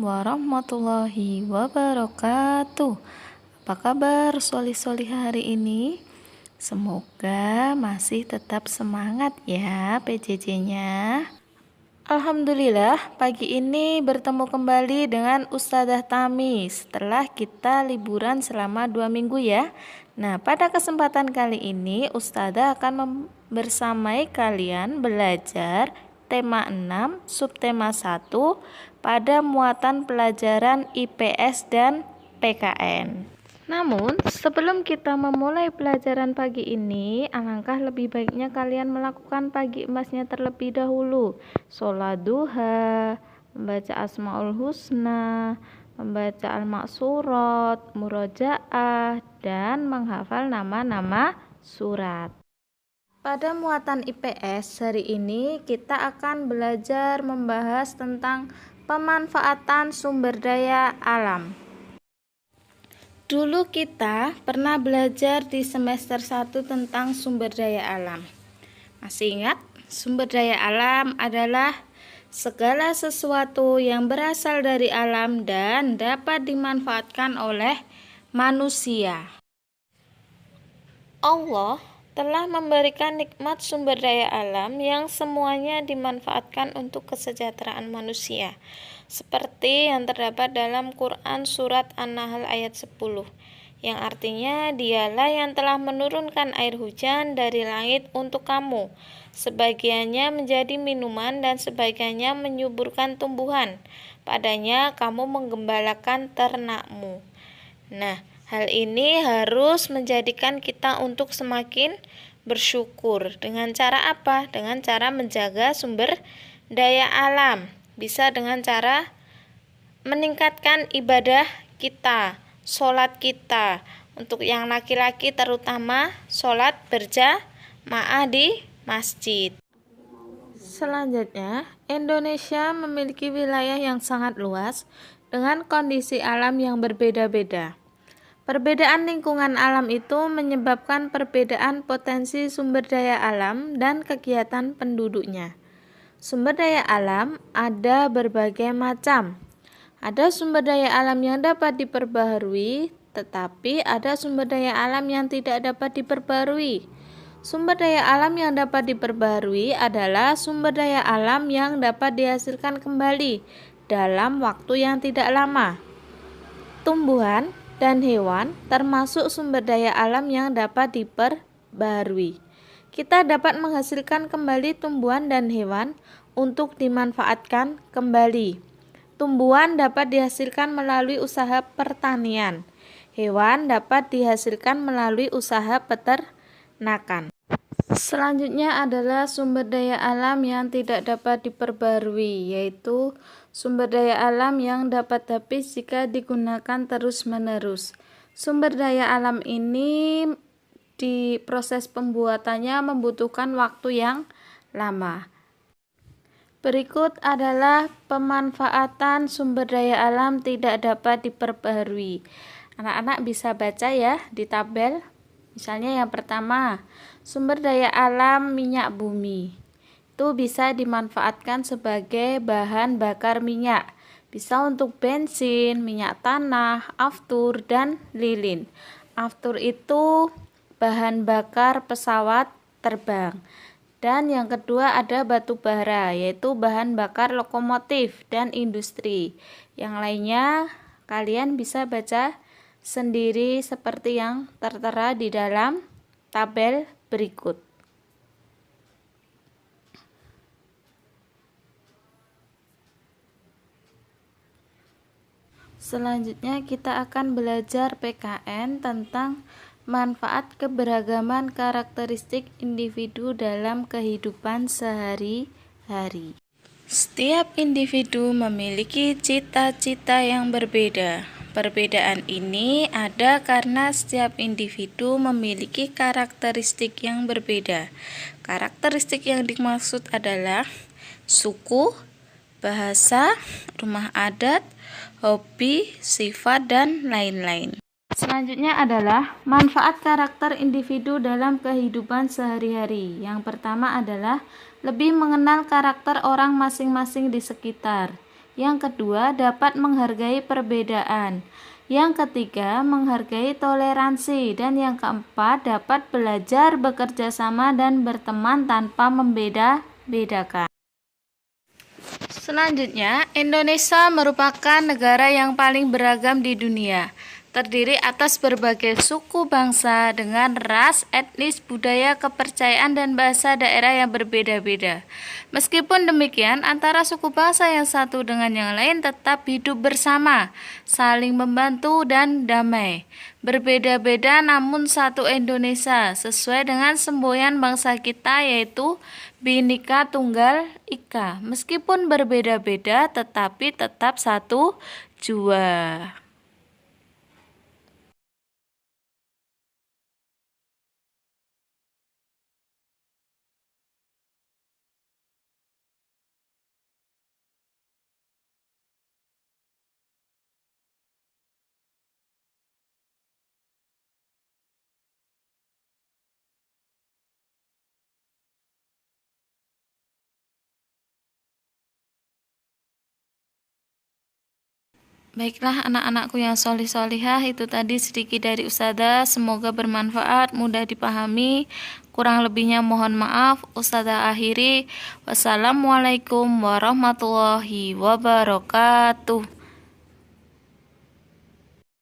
warahmatullahi wabarakatuh. Apa kabar soli-soli hari ini? Semoga masih tetap semangat ya PJJ-nya. Alhamdulillah pagi ini bertemu kembali dengan Ustadzah Tami setelah kita liburan selama 2 minggu ya. Nah, pada kesempatan kali ini Ustadzah akan bersamai kalian belajar tema 6, subtema 1 pada muatan pelajaran IPS dan PKN. Namun, sebelum kita memulai pelajaran pagi ini, alangkah lebih baiknya kalian melakukan pagi emasnya terlebih dahulu. Sholat duha, membaca Asmaul Husna, membaca Al-Maksurat, Murojaah, dan menghafal nama-nama surat. Pada muatan IPS hari ini kita akan belajar membahas tentang pemanfaatan sumber daya alam. Dulu kita pernah belajar di semester 1 tentang sumber daya alam. Masih ingat? Sumber daya alam adalah segala sesuatu yang berasal dari alam dan dapat dimanfaatkan oleh manusia. Allah telah memberikan nikmat sumber daya alam yang semuanya dimanfaatkan untuk kesejahteraan manusia, seperti yang terdapat dalam Quran Surat An-Nahl ayat 10, yang artinya dialah yang telah menurunkan air hujan dari langit untuk kamu, sebagiannya menjadi minuman dan sebagiannya menyuburkan tumbuhan, padanya kamu menggembalakan ternakmu. Nah, hal ini harus menjadikan kita untuk semakin bersyukur. Dengan cara apa? Dengan cara menjaga sumber daya alam. Bisa dengan cara meningkatkan ibadah kita, sholat kita. Untuk yang laki-laki terutama sholat berjamaah di masjid. Selanjutnya, Indonesia memiliki wilayah yang sangat luas dengan kondisi alam yang berbeda-beda. Perbedaan lingkungan alam itu menyebabkan perbedaan potensi sumber daya alam dan kegiatan penduduknya. Sumber daya alam ada berbagai macam. Ada sumber daya alam yang dapat diperbaharui, tetapi ada sumber daya alam yang tidak dapat diperbaharui. Sumber daya alam yang dapat diperbaharui adalah sumber daya alam yang dapat dihasilkan kembali dalam waktu yang tidak lama. Tumbuhan dan hewan termasuk sumber daya alam yang dapat diperbaharui. Kita dapat menghasilkan kembali tumbuhan dan hewan untuk dimanfaatkan kembali. Tumbuhan dapat dihasilkan melalui usaha pertanian. Hewan dapat dihasilkan melalui usaha peternakan. Selanjutnya adalah sumber daya alam yang tidak dapat diperbarui, yaitu sumber daya alam yang dapat habis jika digunakan terus-menerus. Sumber daya alam ini di proses pembuatannya membutuhkan waktu yang lama. Berikut adalah pemanfaatan sumber daya alam tidak dapat diperbarui. Anak-anak bisa baca ya di tabel. Misalnya yang pertama, sumber daya alam minyak bumi. Itu bisa dimanfaatkan sebagai bahan bakar minyak. Bisa untuk bensin, minyak tanah, aftur, dan lilin. Aftur itu bahan bakar pesawat terbang. Dan yang kedua ada batu bara, yaitu bahan bakar lokomotif dan industri. Yang lainnya kalian bisa baca sendiri seperti yang tertera di dalam tabel berikut. Selanjutnya kita akan belajar PKN tentang manfaat keberagaman karakteristik individu dalam kehidupan sehari-hari. Setiap individu memiliki cita-cita yang berbeda. Perbedaan ini ada karena setiap individu memiliki karakteristik yang berbeda. Karakteristik yang dimaksud adalah suku, bahasa, rumah adat, hobi, sifat, dan lain-lain. Selanjutnya adalah manfaat karakter individu dalam kehidupan sehari-hari. Yang pertama adalah lebih mengenal karakter orang masing-masing di sekitar. Yang kedua, dapat menghargai perbedaan. Yang ketiga, menghargai toleransi. Dan yang keempat, dapat belajar bekerja sama dan berteman tanpa membeda-bedakan. Selanjutnya, Indonesia merupakan negara yang paling beragam di dunia, terdiri atas berbagai suku bangsa dengan ras, etnis, budaya, kepercayaan, dan bahasa daerah yang berbeda-beda. Meskipun demikian, antara suku bangsa yang satu dengan yang lain tetap hidup bersama, saling membantu dan damai. Berbeda-beda namun satu Indonesia, sesuai dengan semboyan bangsa kita yaitu Bhinneka Tunggal Ika. Meskipun berbeda-beda tetapi tetap satu jua. Baiklah anak-anakku yang solih-solihah, itu tadi sedikit dari Ustazah, semoga bermanfaat, mudah dipahami. Kurang lebihnya mohon maaf. Ustazah akhiri. Wassalamualaikum warahmatullahi wabarakatuh.